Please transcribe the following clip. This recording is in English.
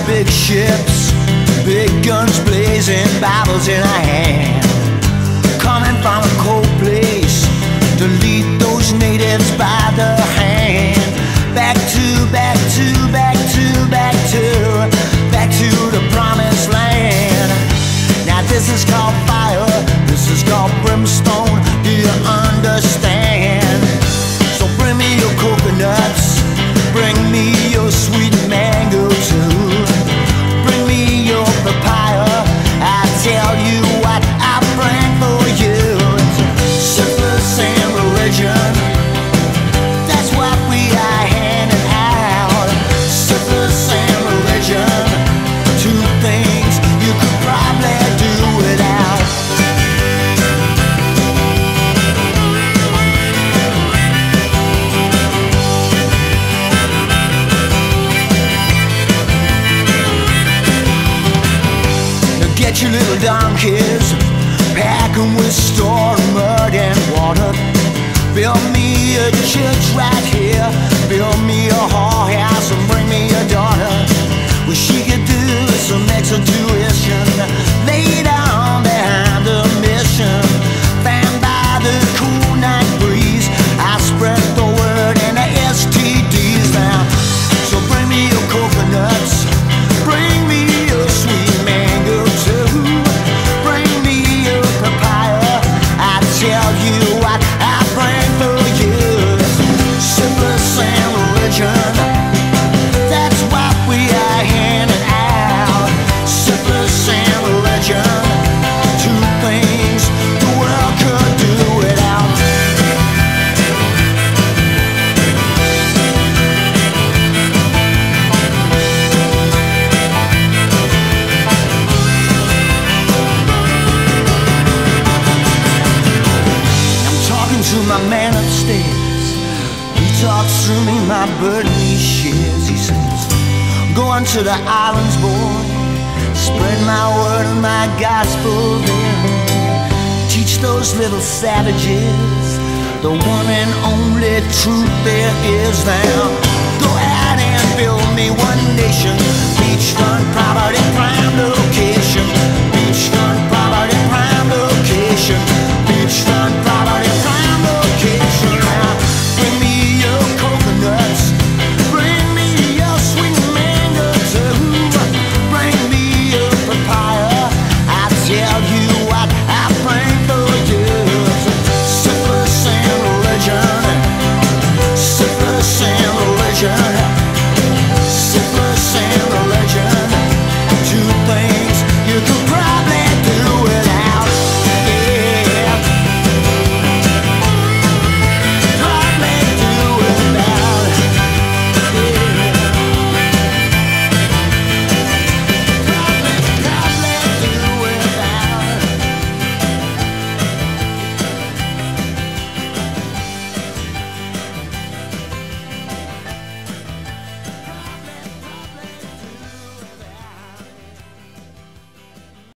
big ships, big guns blazing, Bibles in our hand, coming from a cold place to lead those natives by the hand. Back to, back to, back to, back to, back to the promised land. Now this is called fire, this is called brimstone, do you understand? So bring me your coconuts, bring me your sweet mango too, bring me your papaya, I tell you what I bring for you. Syphilis and religion, that's what we are handing out. Syphilis and religion, two things you could probably do without. Get your little donkeys, pack them with stored mud and water. Build me a church right here, build me a whorehouse and bring me a daughter. What she could do is some extra tuition, lay down behind the mission, fanned by the cool night breeze. I spread the word and the STDs now. So bring me your coconuts, bring me your sweet mango too, bring me your papaya, I tell you what I bring for you. Syphilis and religion, that's what we are handing out. Syphilis and religion, two things the world could do without. To my man upstairs, he talks through me, my burden he shares. He says, go on to the islands, boy, spread my word and my gospel there. Teach those little savages the one and only truth there is now. Go out and build me one nation.